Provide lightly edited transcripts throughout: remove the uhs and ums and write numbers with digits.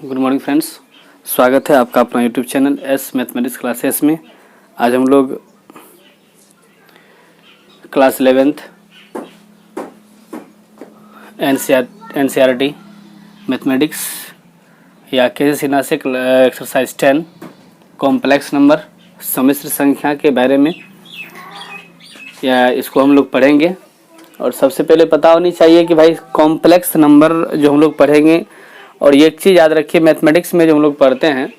Good morning friends, स्वागत है आपका अपना YouTube channel S mathematics classes में। आज हम लोग क्लास 11th एनसीईआरटी मैथमेटिक्स या कैसे सीना से एक्सरसाइज 10 कॉम्प्लेक्स नंबर सम्मिश्र संख्या के बारे में या इसको हम लोग पढ़ेंगे। और सबसे पहले पता होनी चाहिए कि भाई कॉम्प्लेक्स नंबर जो हम लोग पढ़ेंगे, और ये एक चीज़ याद रखिए, मैथमेटिक्स में जो हम लोग पढ़ते हैं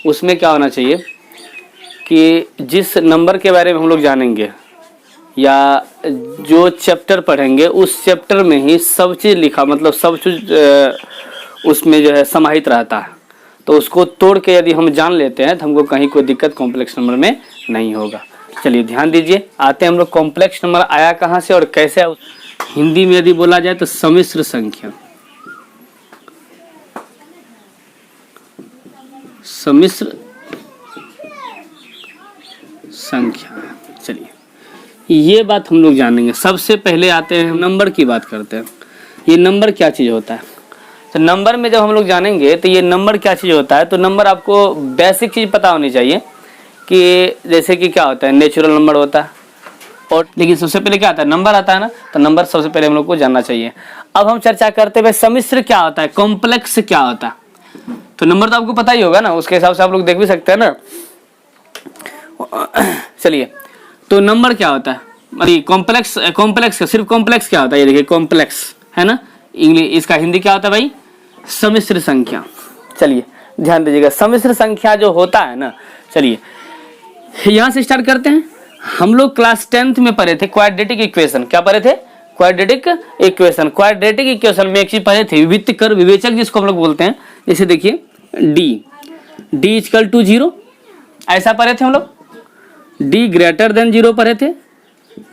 उसमें क्या होना चाहिए कि जिस नंबर के बारे में हम लोग जानेंगे या जो चैप्टर पढ़ेंगे उस चैप्टर में ही सब चीज़ लिखा, मतलब सब चीज़ उसमें जो है समाहित रहता है। तो उसको तोड़ के यदि हम जान लेते हैं तो हमको कहीं कोई दिक्कत कॉम्प्लेक्स नंबर में नहीं होगा। चलिए ध्यान दीजिए, आते हैं हम लोग कॉम्प्लेक्स नंबर आया कहाँ से और कैसे। हिंदी में यदि बोला जाए तो सम्मिश्र संख्या, सम्मिश्र संख्या। चलिए ये बात हम लोग जानेंगे। सबसे पहले आते हैं नंबर की बात करते हैं। ये नंबर क्या चीज़ होता है, तो नंबर में जब हम लोग जानेंगे तो ये नंबर क्या चीज़ होता है। तो नंबर आपको बेसिक चीज़ पता होनी चाहिए कि जैसे कि क्या होता है, नेचुरल नंबर होता है, और लेकिन सबसे पहले क्या आता है, नंबर आता है ना। तो नंबर सबसे पहले हम लोग को जानना चाहिए। अब हम चर्चा करते हुए सम्मिश्र क्या होता है, कॉम्प्लेक्स क्या होता है। तो नंबर तो आपको पता ही होगा ना, उसके हिसाब से आप लोग देख भी सकते हैं ना। चलिए, तो नंबर क्या होता है, मतलब कॉम्प्लेक्स, कॉम्प्लेक्स सिर्फ कॉम्प्लेक्स क्या होता है, ये देखिए कॉम्प्लेक्स है ना। इंग्लिश इसका हिंदी क्या होता है भाई, सम्मिश्र संख्या। चलिए ध्यान दीजिएगा, सम्मिश्र संख्या जो होता है ना, चलिए यहाँ से स्टार्ट करते हैं। हम लोग क्लास 10th में पढ़े थे क्वाड्रेटिक इक्वेशन। क्या पढ़े थे, क्वाड्रेटिक इक्वेशन। क्वाड्रेटिक इक्वेशन में एक चीज पढ़े थे, विविक्त कर विवेचक जिसको हम लोग बोलते हैं। जैसे देखिए डी इक्वल टू 0, ऐसा पढ़े थे हम लोग। डी ग्रेटर देन 0 पढ़े थे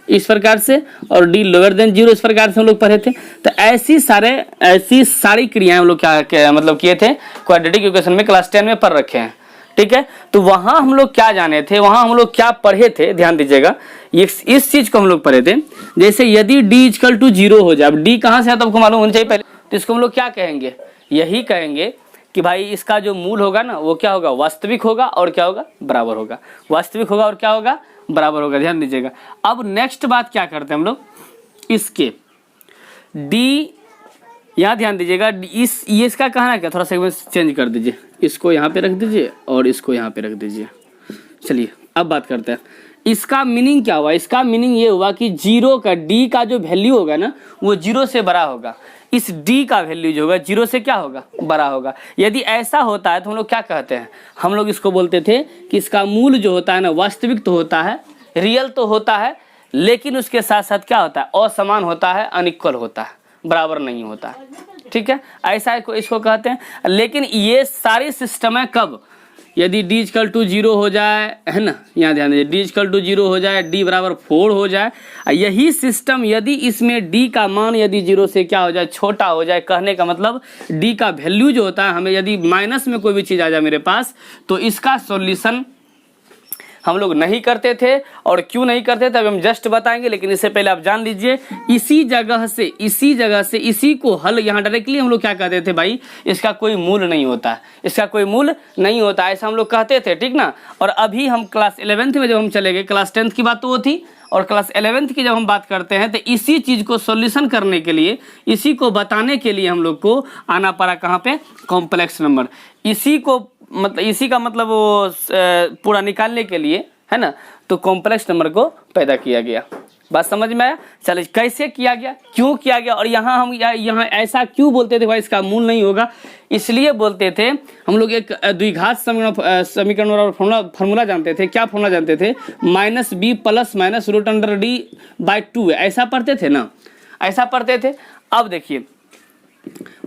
इस प्रकार से, और डी लोअर देन 0 इस प्रकार से हम लोग पढ़े थे। तो ऐसी सारी क्रियाएं हम लोग क्या मतलब किए थे, क्वाड्रेटिक इक्वेशन में क्लास 10 में पढ़ रखे हैं। ठीक है, तो वहां हम लोग क्या जाने थे, वहां हम लोग क्या पढ़े थे, ध्यान दीजिएगा। इस चीज को हम लोग पढ़े थे। जैसे यदि डी इक्वल टू 0 हो जाए, अब डी कहां से है तो आपको मालूम होना चाहिए पहले। तो इसको हम लोग क्या कहेंगे, यही कहेंगे कि भाई इसका जो मूल होगा ना वो क्या होगा, वास्तविक होगा और क्या होगा, बराबर होगा। वास्तविक होगा और क्या होगा, बराबर होगा। ध्यान दीजिएगा। अब नेक्स्ट बात क्या करते हैं हम लोग, इसके डी, यहाँ ध्यान दीजिएगा, ये इसका कहना क्या, थोड़ा सा चेंज कर दीजिए, इसको यहाँ पे रख दीजिए और इसको यहाँ पे रख दीजिए। चलिए अब बात करते हैं इसका मीनिंग क्या हुआ। इसका मीनिंग ये हुआ कि 0 का, डी का जो वैल्यू होगा ना वो 0 से बड़ा होगा। इस डी का वैल्यू जो होगा 0 से क्या होगा, बड़ा होगा। यदि ऐसा होता है तो हम लोग क्या कहते हैं, हम लोग इसको बोलते थे कि इसका मूल जो होता है ना वास्तविक तो होता है, रियल तो होता है, लेकिन उसके साथ साथ क्या होता है, असमान होता है, अनइक्वल होता है, बराबर नहीं होता है। ठीक है, ऐसा इसको कहते हैं। लेकिन ये सारी सिस्टम है कब, यदि डी इक्वल टू 0 हो जाए, है ना, यहाँ ध्यान दीजिए, डी इक्वल टू 0 हो जाए, डी बराबर 4 हो जाए, यही सिस्टम यदि इसमें डी का मान यदि 0 से क्या हो जाए, छोटा हो जाए। कहने का मतलब डी का वैल्यू जो होता है, हमें यदि माइनस में कोई भी चीज़ आ जाए मेरे पास, तो इसका सॉल्यूशन हम लोग नहीं करते थे। और क्यों नहीं करते थे अभी हम जस्ट बताएंगे, लेकिन इससे पहले आप जान लीजिए, इसी जगह से इसी को हल यहाँ डायरेक्टली हम लोग क्या कहते थे भाई, इसका कोई मूल नहीं होता है, इसका कोई मूल नहीं होता, ऐसा हम लोग कहते थे। ठीक ना। और अभी हम क्लास 11th में जब हम चले गए, क्लास 10th की बात तो वो थी, और क्लास 11th की जब हम बात करते हैं तो इसी चीज़ को सॉल्यूशन करने के लिए, इसी को बताने के लिए हम लोग को आना पड़ा कहाँ पे, कॉम्प्लेक्स नंबर। इसी को मतलब, इसी का मतलब वो पूरा निकालने के लिए, है ना, तो कॉम्प्लेक्स नंबर को पैदा किया गया। बात समझ में आया। चलिए कैसे किया गया, क्यों किया गया, और यहाँ हम यहाँ ऐसा क्यों बोलते थे भाई इसका मूल नहीं होगा। इसलिए बोलते थे हम लोग एक द्विघात समीकरण और फॉर्मूला जानते थे। क्या फॉर्मूला जानते थे, -b plus minus root under d by 2, ऐसा पढ़ते थे ना, ऐसा पढ़ते थे। अब देखिए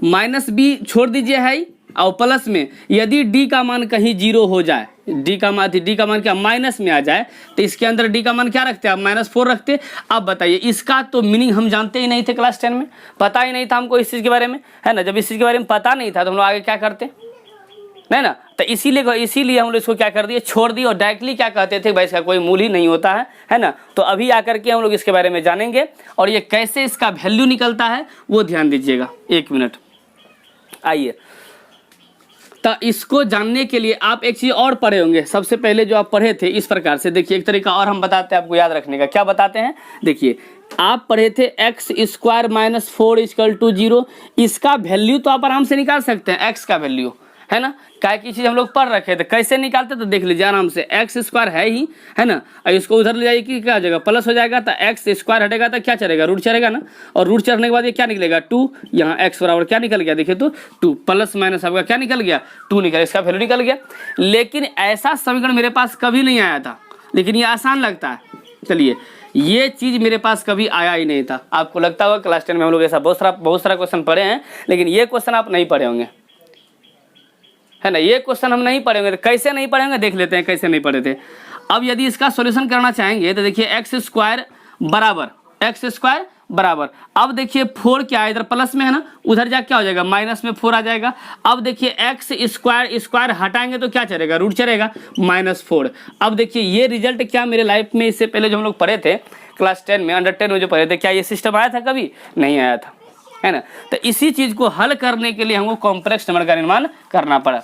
-b छोड़ दीजिए है, और प्लस में यदि डी का मान कहीं 0 हो जाए, डी का मान क्या माइनस में आ जाए, तो इसके अंदर डी का मान क्या रखते हैं, आप -4 रखते। अब बताइए, इसका तो मीनिंग हम जानते ही नहीं थे, क्लास 10 में पता ही नहीं था हमको इस चीज़ के बारे में, है ना। जब इस चीज़ के बारे में पता नहीं था तो हम लोग आगे क्या करते, नहीं ना। तो इसीलिए हम लोग इसको क्या कर दिए, छोड़ दिए, और डायरेक्टली क्या कहते थे भाई इसका कोई मूल ही नहीं होता है ना। तो अभी आकर के हम लोग इसके बारे में जानेंगे, और ये कैसे इसका वैल्यू निकलता है वो ध्यान दीजिएगा। 1 मिनट, आइए तो इसको जानने के लिए आप एक चीज और पढ़े होंगे। सबसे पहले जो आप पढ़े थे इस प्रकार से, देखिए एक तरीका और हम बताते हैं आपको याद रखने का। क्या बताते हैं, देखिए आप पढ़े थे x square minus 4 equal to 0। इसका वैल्यू तो आप आराम से निकाल सकते हैं, एक्स का वैल्यू, है ना। क्या की चीज हम लोग पढ़ रखे थे, कैसे निकालते तो देख लीजिए आराम से। एक्स स्क्वायर है ही, है ना, और इसको उधर ले जाइए कि क्या हो जाएगा, प्लस हो जाएगा। तो एक्स स्क्वायर हटेगा तो क्या चलेगा, रूट चलेगा ना, और रूट चढ़ने के बाद ये क्या निकलेगा 2। यहाँ एक्स बराबर क्या निकल गया, देखिए तो 2 प्लस माइनस आपका क्या निकल गया 2 निकल, इसका वैल्यू निकल गया। लेकिन ऐसा समीकरण मेरे पास कभी नहीं आया था, लेकिन ये आसान लगता है। चलिए ये चीज मेरे पास कभी आया ही नहीं था। आपको लगता होगा क्लास 10 में हम लोग ऐसा बहुत सारा क्वेश्चन पढ़े हैं, लेकिन ये क्वेश्चन आप नहीं पढ़े होंगे, है ना। ये क्वेश्चन हम नहीं पढ़ेंगे। तो कैसे नहीं पढ़ेंगे देख लेते हैं, कैसे नहीं पढ़े थे। अब यदि इसका सॉल्यूशन करना चाहेंगे तो देखिए एक्स स्क्वायर बराबर अब देखिए 4 क्या है, इधर प्लस में है ना, उधर जा क्या हो जाएगा माइनस में 4 आ जाएगा। अब देखिए एक्स स्क्वायर हटाएंगे तो क्या चलेगा, रूट चलेगा -4। अब देखिए ये रिजल्ट क्या मेरे लाइफ में इससे पहले जो हम लोग पढ़े थे क्लास 10 में, अंडर 10 में जो पढ़े थे, क्या ये सिस्टम आया था, कभी नहीं आया था, है ना। तो इसी चीज को हल करने के लिए हमको कॉम्प्लेक्स नंबर का निर्माण करना पड़ा।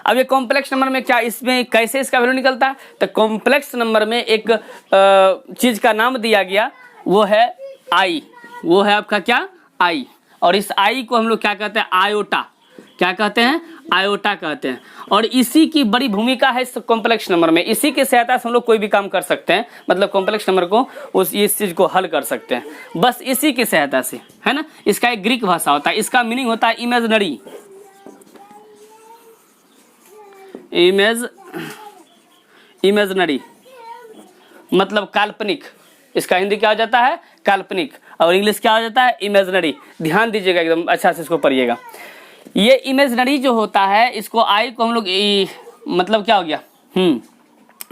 अब ये कॉम्प्लेक्स नंबर में क्या, इसमें कैसे इसका वैल्यू निकलता है, तो कॉम्प्लेक्स नंबर में एक चीज का नाम दिया गया, वो है आई। वो है आपका क्या, आई। और इस आई को हम लोग क्या कहते हैं, आयोटा। क्या कहते हैं, आयोटा कहते हैं। और इसी की बड़ी भूमिका है इस कॉम्प्लेक्स नंबर में। इसी की सहायता से हम लोग कोई भी काम कर सकते हैं, मतलब कॉम्प्लेक्स नंबर को इस चीज को हल कर सकते हैं, बस इसी की सहायता से, है ना। इसका एक ग्रीक भाषा होता है, इसका मीनिंग होता है इमेजनरी। इमेजनरी मतलब काल्पनिक। इसका हिंदी क्या हो जाता है, काल्पनिक, और इंग्लिश क्या हो जाता है, इमेजनरी। ध्यान दीजिएगा, एकदम अच्छा से इसको पढ़िएगा। ये इमेजनरी जो होता है, इसको आई को हम लोग मतलब क्या हो गया,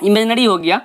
इमेजनरी हो गया।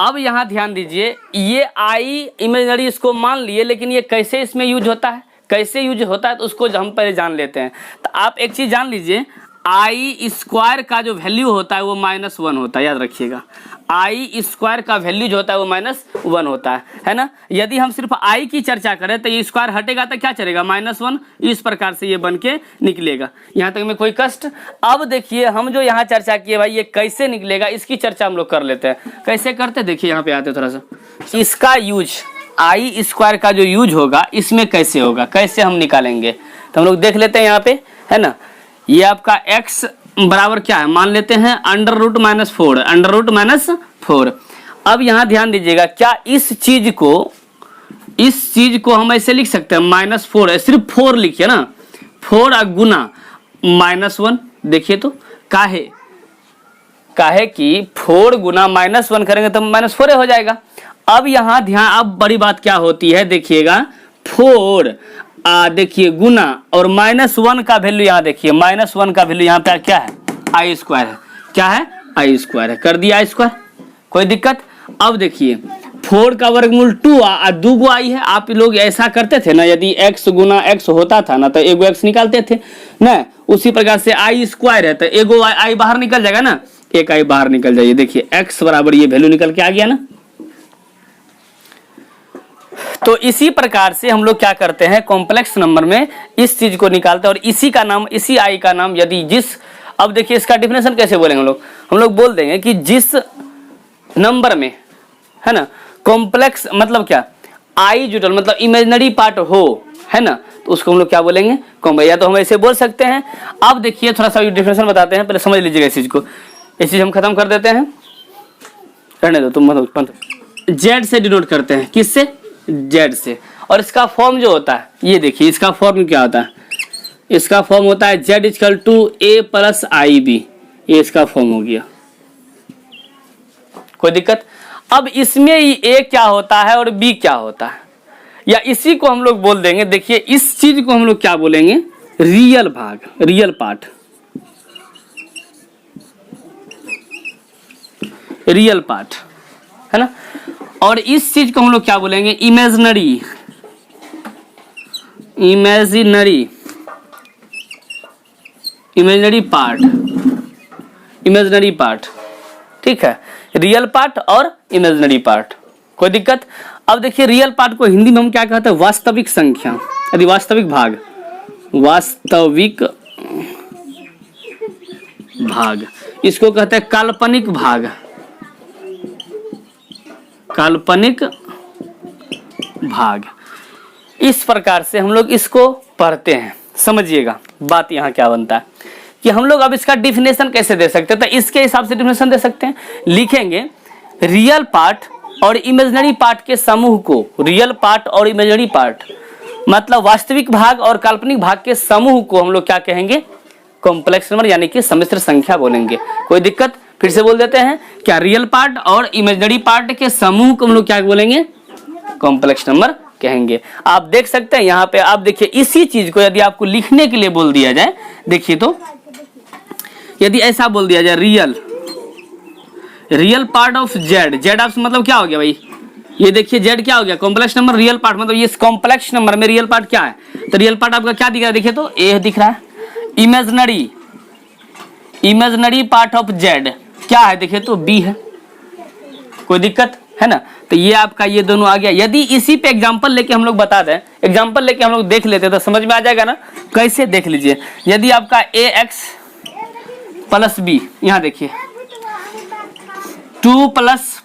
अब यहाँ ध्यान दीजिए, ये आई इमेजनरी इसको मान लिए, लेकिन ये कैसे इसमें यूज होता है, कैसे यूज होता है, तो उसको हम पहले जान लेते हैं। तो आप एक चीज जान लीजिए, आई स्क्वायर का जो वैल्यू होता है वो -1 होता है, याद रखिएगा। आई स्क्वायर का वैल्यू जो होता है वो -1 होता है ना। यदि हम सिर्फ आई की चर्चा करें तो ये स्क्वायर हटेगा तो क्या चलेगा, -1। इस प्रकार से ये बन के निकलेगा। यहाँ तक में कोई कष्ट। अब देखिए हम जो यहाँ चर्चा किए भाई, ये कैसे निकलेगा इसकी चर्चा हम लोग कर लेते हैं। कैसे करते, देखिए यहाँ पे आते थोड़ा सा। इसका यूज, आई स्क्वायर का जो यूज होगा इसमें कैसे होगा, कैसे हम निकालेंगे, तो हम लोग देख लेते हैं यहाँ पे, है ना। ये आपका x बराबर क्या है, मान लेते हैं √-4। अब यहाँ ध्यान दीजिएगा, क्या इस चीज को हम ऐसे लिख सकते हैं, -4 है, सिर्फ 4 लिखिए ना, 4 गुना -1। देखिए तो काहे कि 4 गुना -1 करेंगे तो -4 हो जाएगा। अब यहाँ ध्यान, अब बड़ी बात क्या होती है देखिएगा, 4 देखिए गुना और -1 का वैल्यू, यहाँ देखिए -1 का वैल्यू यहाँ पे क्या है, आई स्क्वायर है। क्या है, आई स्क्वायर है, कर दिया आई स्क्वायर, कोई दिक्कत। अब देखिए 4 का वर्गमूल 2 और 2 गो आई है। आप लोग ऐसा करते थे ना, यदि x गुना x होता था ना तो एगो x निकालते थे ना, उसी प्रकार से आई स्क्वायर है तो एगो आई बाहर निकल जाएगा ना, एक आई बाहर निकल जाइए। देखिए x बराबर ये वैल्यू निकल के आ गया ना। तो इसी प्रकार से हम लोग क्या करते हैं, कॉम्प्लेक्स नंबर में इस चीज को निकालते हैं। और इसी का नाम, इसी आई का नाम यदि जिस, अब देखिए इसका डिफिनेशन कैसे बोलेंगे हम लोग बोल देंगे कि जिस नंबर में, है ना, कॉम्प्लेक्स मतलब क्या, आई जुटल मतलब इमेजिनरी पार्ट हो, है ना, तो उसको हम लोग क्या बोलेंगे, या तो हम ऐसे बोल सकते हैं। अब देखिए थोड़ा सा डिफिनेशन बताते हैं, पहले समझ लीजिएगा इस चीज को। इस चीज हम खत्म कर देते हैं, रहने दो तुम, जेड से डिनोट करते हैं, किससे, जेड से। और इसका फॉर्म जो होता है, ये देखिए इसका फॉर्म क्या होता है, इसका फॉर्म होता है z = a + IB। ये इसका फॉर्म हो गया, कोई दिक्कत। अब इसमें a क्या होता है और b क्या होता है, या इसी को हम लोग बोल देंगे, देखिए इस चीज को हम लोग क्या बोलेंगे, रियल भाग, रियल पार्ट, रियल पार्ट, है ना। और इस चीज को हम लोग क्या बोलेंगे, imaginary, imaginary, imaginary part, imaginary part, ठीक है। रियल पार्ट और इमेजिनरी पार्ट, कोई दिक्कत। अब देखिए रियल पार्ट को हिंदी में हम क्या कहते हैं, वास्तविक संख्या, यदि वास्तविक भाग, वास्तविक भाग, इसको कहते हैं काल्पनिक भाग, काल्पनिक भाग। इस प्रकार से हम लोग इसको पढ़ते हैं। समझिएगा बात यहाँ क्या बनता है कि हम लोग अब इसका डिफिनेशन कैसे दे सकते हैं, तो इसके हिसाब से डिफिनेशन दे सकते हैं। लिखेंगे रियल पार्ट और इमेजिनरी पार्ट के समूह को, रियल पार्ट और इमेजिनरी पार्ट मतलब वास्तविक भाग और काल्पनिक भाग के समूह को हम लोग क्या कहेंगे, कॉम्प्लेक्स नंबर यानी कि सम्मिश्र संख्या बोलेंगे। कोई दिक्कत? फिर से बोल देते हैं, क्या रियल पार्ट और इमेजिनरी पार्ट के समूह को हम लोग क्या बोलेंगे, कॉम्प्लेक्स नंबर कहेंगे। आप देख सकते हैं यहाँ पे, आप देखिए इसी चीज को यदि आपको लिखने के लिए बोल दिया जाए, देखिए तो यदि ऐसा बोल दिया जाए real part of Z, Z of मतलब क्या हो गया भाई, ये देखिए जेड क्या हो गया, कॉम्प्लेक्स नंबर। रियल पार्ट मतलब ये कॉम्प्लेक्स नंबर में रियल पार्ट क्या है, तो रियल पार्ट आपका क्या दिख रहा है, देखिए तो ए दिख रहा है। इमेजिनरी पार्ट ऑफ जेड क्या है, देखिए तो बी है। कोई दिक्कत है ना? तो ये आपका ये दोनों आ गया। यदि इसी पे एग्जांपल लेके हम लोग बता दें, एग्जांपल लेके हम लोग देख लेते तो समझ में आ जाएगा ना। कैसे देख लीजिए, यदि आपका ए एक्स प्लस बी, यहाँ देखिए 2 +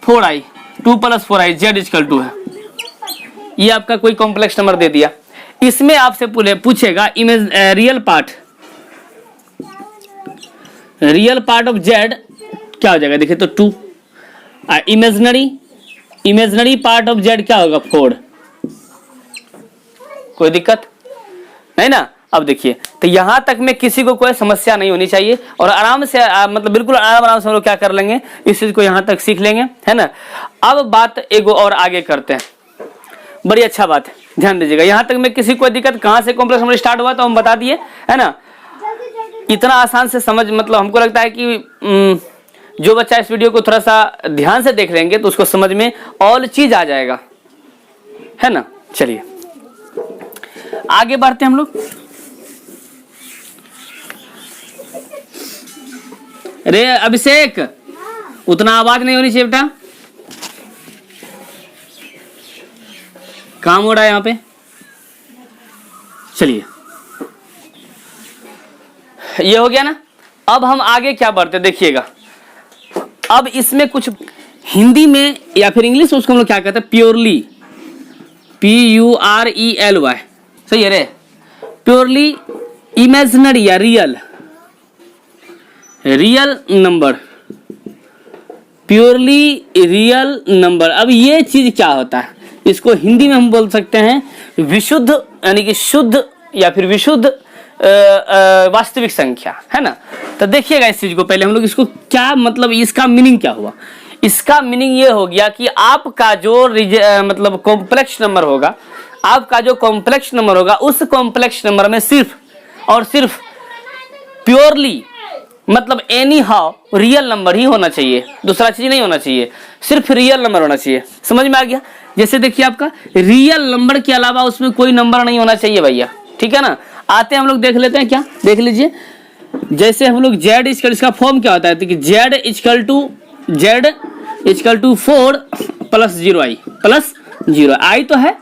4i जेड इक्वल टू है, ये आपका कोई कॉम्प्लेक्स नंबर दे दिया। इसमें आपसे पूछेगा रियल पार्ट ऑफ जेड क्या हो जाएगा, देखिए तो 2, इमेजिनरी पार्ट ऑफ जेड क्या होगा 4। कोई दिक्कत नहीं ना? अब देखिए तो यहां तक में किसी को कोई समस्या नहीं होनी चाहिए और आराम से मतलब बिल्कुल आराम से हम लोग क्या कर लेंगे, इस चीज को यहां तक सीख लेंगे, है ना। अब बात एगो और आगे करते हैं, बड़ी अच्छा बात है, ध्यान दीजिएगा। यहां तक में किसी को दिक्कत, कहां से कॉम्प्लेक्स नंबर स्टार्ट हुआ तो हम बता दिए, है ना। इतना आसान से समझ, मतलब हमको लगता है कि जो बच्चा इस वीडियो को थोड़ा सा ध्यान से देख लेंगे तो उसको समझ में ऑल चीज आ जाएगा, है ना। चलिए आगे बढ़ते हैं हम लोग। अरे अभिषेक, उतना आवाज नहीं होनी चाहिए बेटा, काम हो रहा है यहाँ पे। चलिए ये हो गया ना। अब हम आगे क्या बढ़ते, देखिएगा अब इसमें कुछ हिंदी में या फिर इंग्लिश में उसको हम लोग क्या कहते हैं, प्योरली, PURELY, सही है रे, प्योरली इमेजिनरी या real number, purely real number. अब ये चीज क्या होता है, इसको हिंदी में हम बोल सकते हैं विशुद्ध, यानी कि शुद्ध या फिर विशुद्ध वास्तविक संख्या, है ना। तो देखिएगा इस चीज को, पहले हम लोग इसको क्या मतलब, इसका मीनिंग क्या हुआ। इसका मीनिंग ये हो गया कि आपका जो मतलब कॉम्प्लेक्स नंबर होगा, आपका जो कॉम्प्लेक्स नंबर होगा, उस कॉम्प्लेक्स नंबर में सिर्फ और सिर्फ प्योरली मतलब एनी हाउ रियल नंबर ही होना चाहिए, दूसरा चीज नहीं होना चाहिए, सिर्फ रियल नंबर होना चाहिए। समझ में आ गया? जैसे देखिए आपका रियल नंबर के अलावा उसमें कोई नंबर नहीं होना चाहिए भैया, ठीक है ना। आते हैं हम लोग देख लेते हैं, क्या देख लीजिए। जैसे हम लोग जेड इक्वल, इसका फॉर्म क्या होता है, तो जेड इक्वल टू 4 + 0i आई तो है,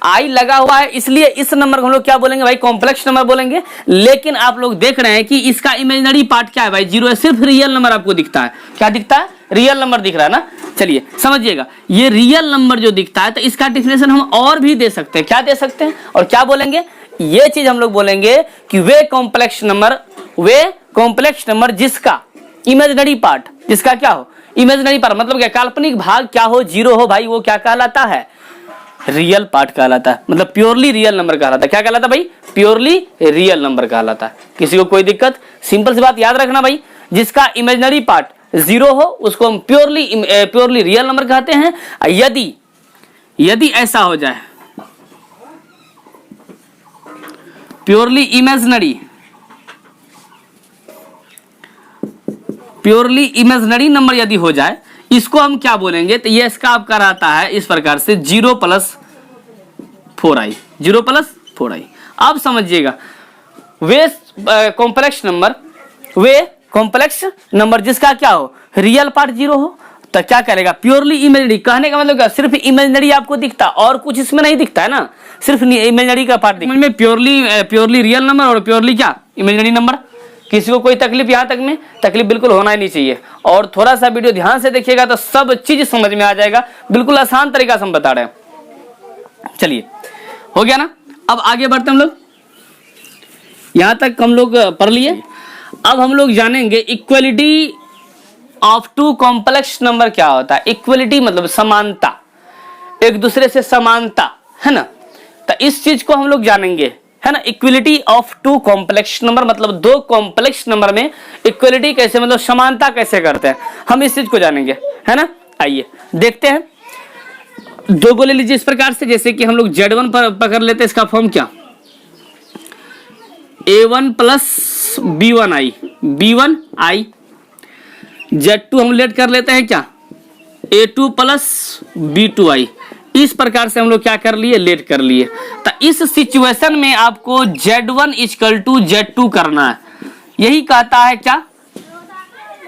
आई लगा हुआ है, इसलिए इस नंबर को हम लोग क्या बोलेंगे भाई, कॉम्प्लेक्स नंबर बोलेंगे। लेकिन आप लोग देख रहे हैं कि इसका इमेजिनरी पार्ट क्या है भाई, 0 है, सिर्फ रियल नंबर आपको दिखता है। क्या दिखता है? रियल नंबर दिख रहा है ना। चलिए समझिएगा, ये रियल नंबर जो दिखता है तो इसका डिफिनेशन हम और भी दे सकते हैं। क्या दे सकते हैं और क्या बोलेंगे, ये चीज हम लोग बोलेंगे कि वे कॉम्प्लेक्स नंबर जिसका इमेजिनरी पार्ट, जिसका क्या हो, इमेजिनरी पार्ट मतलब क्या, काल्पनिक भाग क्या हो, 0 हो भाई, वो क्या कहलाता है, रियल पार्ट कहलाता है, मतलब प्योरली रियल नंबर कहलाता है। क्या कहलाता है भाई, प्योरली रियल नंबर कहलाता है। किसी को कोई दिक्कत? सिंपल सी बात याद रखना भाई, जिसका इमेजिनरी पार्ट 0 हो उसको हम प्योरली रियल नंबर कहते हैं। यदि ऐसा हो जाए, प्योरली इमेजिनरी नंबर यदि हो जाए, इसको हम क्या बोलेंगे, तो ये इसका आपका रहता है इस प्रकार से 0 + 4i। अब समझिएगा, वे कॉम्प्लेक्स नंबर जिसका क्या हो, रियल पार्ट 0 हो, तो क्या करेगा, प्योरली इमेजिनरी। कहने का मतलब क्या, सिर्फ इमेजिनरी आपको दिखता और कुछ इसमें नहीं दिखता है ना, सिर्फ इमेजिनरी का पार्ट दिखता है। प्योरली रियल नंबर और प्योरली क्या, इमेजिनरी नंबर। किसी को कोई तकलीफ यहाँ तक में? तकलीफ बिल्कुल होना ही नहीं चाहिए। और थोड़ा सा वीडियो ध्यान से देखिएगा तो सब चीज समझ में आ जाएगा। बिल्कुल आसान तरीका से हम बता रहे हैं। चलिए, हो गया ना? अब आगे बढ़ते हम लोग। यहाँ तक हम लोग पढ़ लिए। अब हम लोग जानेंगे equality of two complex number क्या होता है। इक्वलिटी मतलब समानता, एक दूसरे से समानता, है ना? तो इस चीज को हम लोग जानेंगे, है ना। Equality of two complex number मतलब दो कॉम्प्लेक्स नंबर में इक्वलिटी कैसे, मतलब समानता कैसे करते हैं, हम इस चीज को जानेंगे, है ना। आइए देखते हैं। दो को ले लीजिए इस प्रकार से, जैसे कि हम लोग Z1 पर पकड़ लेते हैं, इसका फॉर्म क्या, A1 प्लस B1i, Z2 हम लेट कर लेते हैं क्या, A2 प्लस B2i। इस प्रकार से हम लोग क्या कर लिए, लेट कर लिए। तो इस सिचुएशन में आपको Z1 इक्वल टू Z2 करना है। यही कहता है क्या,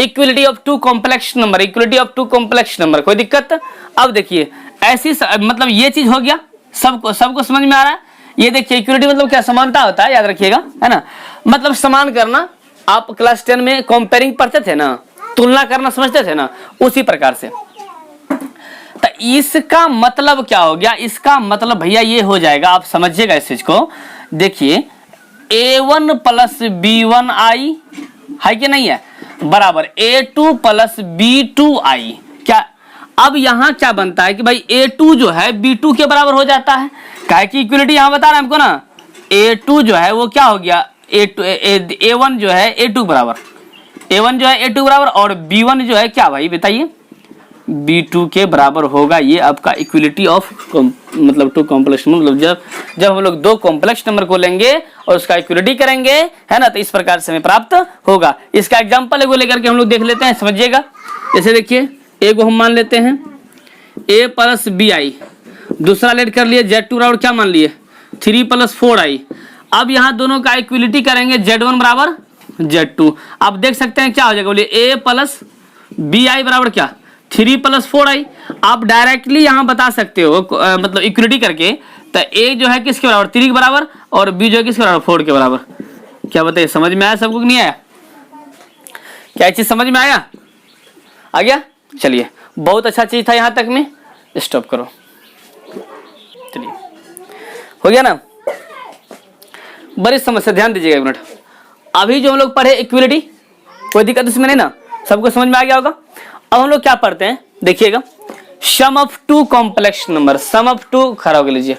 equality of two complex number. Equality of two complex number, कोई दिक्कत? अब देखिए ऐसी मतलब ये चीज हो गया, सबको समझ में आ रहा है। ये देखिए इक्वलिटी मतलब क्या, समानता होता है, याद रखिएगा, है ना। मतलब समान करना। आप क्लास 10 में कंपेयरिंग पढ़ते थे ना, तुलना करना समझते थे ना, उसी प्रकार से। तो इसका मतलब क्या हो गया, इसका मतलब भैया ये हो जाएगा, आप समझिएगा इस चीज को। देखिए A1 प्लस B1i है कि नहीं है, बराबर A2 प्लस B2i। क्या अब यहाँ क्या बनता है कि भाई A2 जो है B2 के बराबर हो जाता है। काहे की इक्वलिटी यहाँ बता रहे हैं हमको ना, A2 जो है वो क्या हो गया, A1 जो है A2 बराबर, A1 जो है A2 बराबर, और B1 जो है क्या भाई बताइए, B2 के बराबर होगा। ये आपका इक्वलिटी ऑफ मतलब टू कॉम्प्लेक्स, मतलब जब हम लोग दो कॉम्प्लेक्स नंबर को लेंगे और उसका इक्वलिटी करेंगे, है ना, तो इस प्रकार से हमें प्राप्त होगा। इसका एग्जांपल एगो लेकर के हम लोग देख लेते हैं, समझिएगा। जैसे देखिए ए को हम मान लेते हैं A प्लस BI, दूसरा लेट कर लिए Z2 बराबर क्या मान लिए, 3 प्लस 4i। अब यहाँ दोनों का इक्वलिटी करेंगे, Z1 बराबर Z2। आप देख सकते हैं क्या हो जाएगा, बोलिए A प्लस BI बराबर क्या, 3 प्लस 4i। आप डायरेक्टली यहाँ बता सकते हो मतलब इक्वलिटी करके, तो A जो है किसके बराबर, 3 के बराबर, और B जो है किसके बराबर, 4 के बराबर। क्या बताइए, समझ में आया सबको? नहीं आया? क्या चीज समझ में आया? आ गया? चलिए, बहुत अच्छा चीज था। यहाँ तक में स्टॉप करो। चलिए, हो गया ना? बड़ी समस्या, ध्यान दीजिएगा एक मिनट। अभी जो हम लोग पढ़े इक्वलिटी, कोई दिक्कत इसमें नहीं ना, सबको समझ में आ गया होगा। अब हम लोग क्या पढ़ते हैं, देखिएगा, sum of two complex number. Sum of two, खड़ा होकर लीजिए,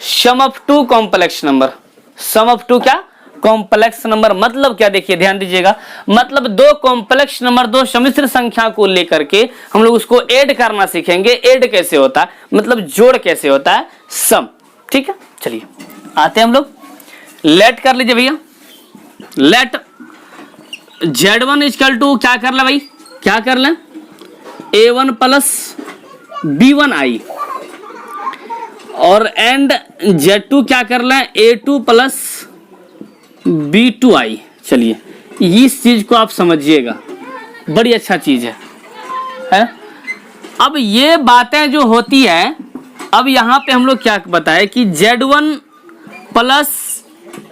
sum of two complex number. Sum of two क्या, कॉम्प्लेक्स नंबर। मतलब क्या, देखिए ध्यान दीजिएगा, मतलब दो कॉम्प्लेक्स नंबर, दो सम्मिश्र संख्या को लेकर के हम लोग उसको ऐड करना सीखेंगे। ऐड कैसे होता है, मतलब जोड़ कैसे होता है, सम। ठीक है, चलिए आते हैं हम लोग। लेट कर लीजिए भैया, लेट Z1 इक्वल टू क्या कर ले भाई, क्या कर लें, A1 प्लस B1i, और एंड Z2 क्या कर लें, A2 प्लस B2i। चलिए, इस चीज को आप समझिएगा, बड़ी अच्छा चीज है। अब ये बातें जो होती है, अब यहाँ पे हम लोग क्या बताए कि Z1 plus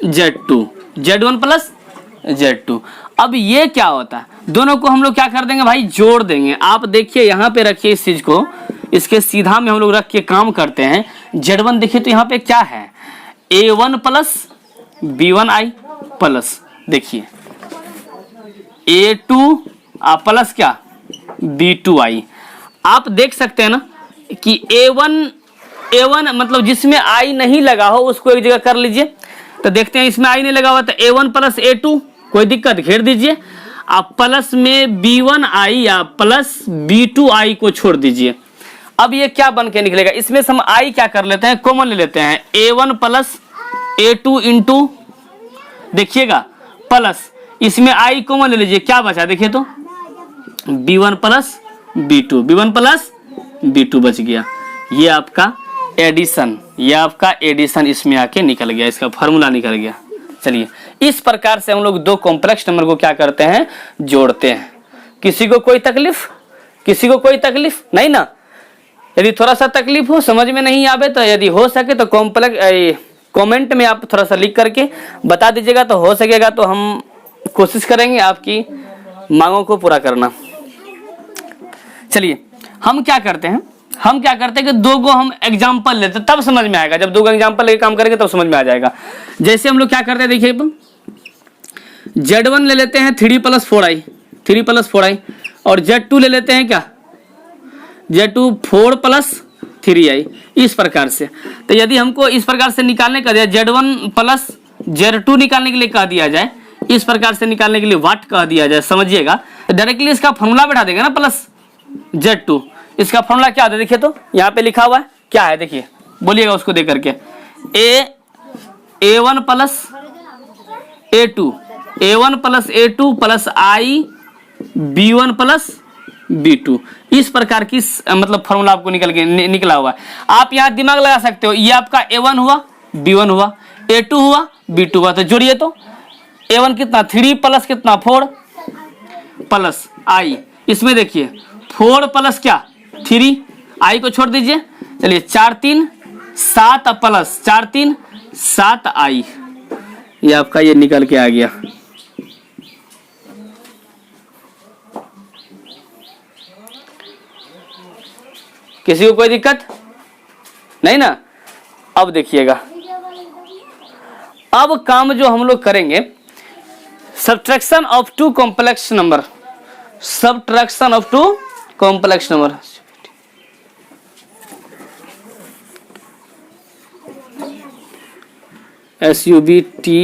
Z2, Z1 plus Z2। अब ये क्या होता है, दोनों को हम लोग क्या कर देंगे भाई, जोड़ देंगे। आप देखिए यहाँ पे रखिए इस चीज को, इसके सीधा में हम लोग रख के काम करते हैं। Z1 देखिए तो यहाँ पे क्या है, A1 प्लस B1i प्लस, देखिए A2 प्लस क्या, B2i। आप देख सकते हैं ना कि A1 मतलब जिसमें i नहीं लगा हो उसको एक जगह कर लीजिए। तो देखते हैं इसमें i नहीं लगा हुआ, तो A1 प्लस A2, कोई दिक्कत, घेर दीजिए। आप प्लस में B1i या प्लस B2i को छोड़ दीजिए। अब ये क्या बन के निकलेगा, इसमें से हम i क्या कर लेते हैं, कॉमन ले लेते हैं, A1 प्लस A2 इंटू, देखिएगा, प्लस इसमें i कॉमन ले लीजिए, क्या बचा देखिए तो, B1 plus B2, B1 plus B2 बच गया। ये आपका एडिशन, ये आपका एडिशन इसमें आके निकल गया, इसका फार्मूला निकल गया। चलिए, इस प्रकार से हम लोग दो कॉम्प्लेक्स नंबर को क्या करते हैं, जोड़ते हैं। किसी को कोई तकलीफ, किसी को कोई तकलीफ नहीं ना। यदि थोड़ा सा तकलीफ हो, समझ में नहीं आवे, तो यदि हो सके तो कमेंट में आप थोड़ा सा लिख करके बता दीजिएगा, तो हो सकेगा तो हम कोशिश करेंगे आपकी मांगों को पूरा करना। चलिए हम क्या करते हैं कि दो गो हम एग्जाम्पल लेते तब समझ में आएगा। जब दो गो एग्जाम्पल लेके काम करेंगे तब समझ में आ जाएगा। जैसे हम लोग क्या करते हैं, देखिए Z1 ले लेते हैं 3 + 4i और Z2 ले लेते हैं क्या, Z2 4 + 3i, इस प्रकार से। तो यदि हमको इस प्रकार से निकालने का दिया, Z1 + Z2 निकालने के लिए कह दिया जाए, इस प्रकार से निकालने के लिए वाट कह दिया जाए, समझिएगा, डायरेक्टली इसका फॉर्मूला बैठा देगा ना, प्लस Z2। इसका फॉर्मूला क्या होता है, देखिए तो यहाँ पे लिखा हुआ है, क्या है देखिए, बोलिएगा उसको देख करके। A1 + A2 + A2 + I B1 + B2, इस प्रकार की मतलब फॉर्मूला आपको निकला हुआ है। आप यहाँ दिमाग लगा सकते हो, ये आपका A1 हुआ, B1 हुआ, A2 हुआ, B2 हुआ, तो जोड़िए तो A1 कितना 3 + कितना 4 + I, इसमें देखिए 4 + क्या 3, I को छोड़ दीजिए, चलिए 4 3 7 + 4 3 7 I, ये आपका ये निकल के आ गया। किसी को कोई दिक्कत नहीं ना। अब देखिएगा, अब काम जो हम लोग करेंगे, subtraction of 2 complex number, subtraction of 2 complex number. SUBTRACTI,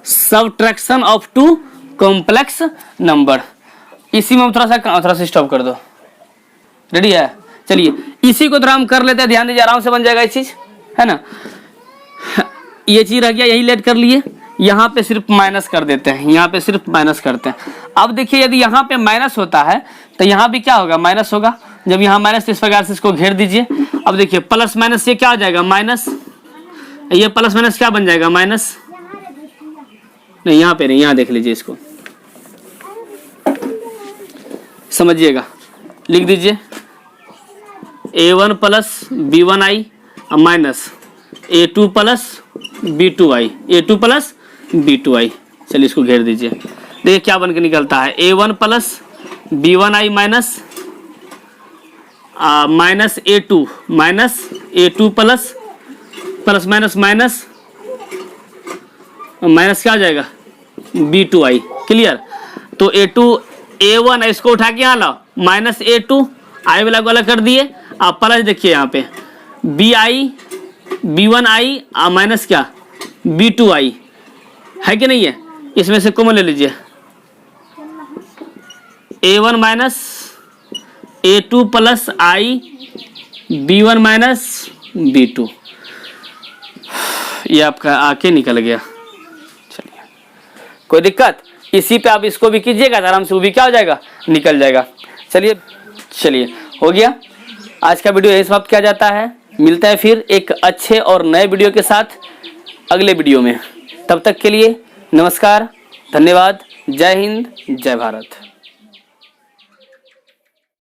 subtraction of 2 complex number. इसी में थोड़ा सा स्टॉप कर दो, रेडी है। चलिए इसी को थोड़ा हम कर लेते हैं, ध्यान दीजिए, आराम से बन जाएगा ये चीज, है ना। ये चीज रह गया, यही लेट कर लिए, यहाँ पे सिर्फ माइनस कर देते हैं, यहाँ पे सिर्फ माइनस करते हैं। अब देखिए यदि यहाँ पे माइनस होता है तो यहाँ भी क्या होगा, माइनस होगा। जब यहाँ माइनस, इस प्रकार से इसको घेर दीजिए। अब देखिए प्लस माइनस ये क्या हो जाएगा, माइनस, ये प्लस माइनस क्या बन जाएगा, माइनस। नहीं यहाँ पे नहीं, यहाँ देख लीजिए, इसको समझिएगा, लिख दीजिए A1 + B1i minus A2 + B2i, A2 + B2i। चलिए इसको घेर दीजिए, देखिए क्या बन के निकलता है, A1 + B1i minus A2 plus minus minus क्या हो जाएगा, B2i, क्लियर। तो A1 इसको उठा के यहाँ लाओ, माइनस A2 आई वाला को अलग कर दिए, आप प्लस देखिए यहाँ पे B1i माइनस क्या B2i, है कि नहीं है, इसमें से कॉमन ले लीजिए, A1 minus A2 + I B1 minus B2, ये आपका आके निकल गया। चलिए कोई दिक्कत, इसी पे आप इसको भी कीजिएगा, आराम से वो भी क्या हो जाएगा, निकल जाएगा। चलिए हो गया, आज का वीडियो यही समाप्त किया जाता है। मिलता है फिर एक अच्छे और नए वीडियो के साथ अगले वीडियो में। तब तक के लिए नमस्कार, धन्यवाद, जय हिंद, जय भारत।